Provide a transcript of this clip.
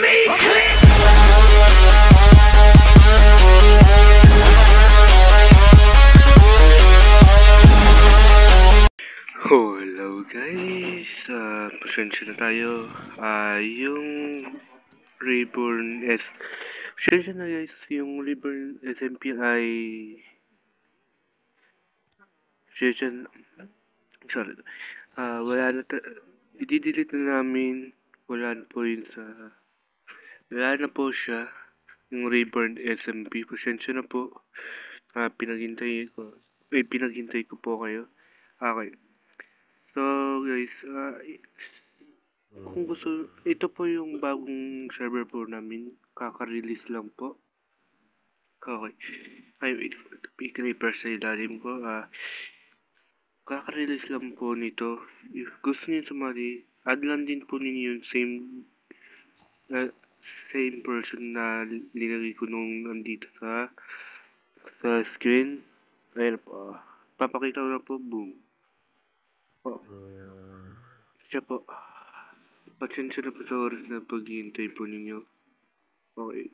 me click. Hello guys, pasensya na tayo. Yung Reborn S, pasensya na guys, yung Reborn SMP ay, pasensya na, sorry, wala na, i-delete na namin, wala na po siya, yung Reborn SMP, pasensya na po, pinaghintay ko po kayo. Okay. So guys, kung gusto, ito po yung bagong server po namin, kaka-release lang po. Okay, wait for it to be creeper sa ilalim ko. Kaka-release lang po nito. If gusto niyo sumali, add lang din po ninyo yung same person na linagay ko nung nandito sa screen. Ayun po, papakita ko na po, boom. Siya po. Pasensya na po sa oras na paghihintay po ninyo. Okay.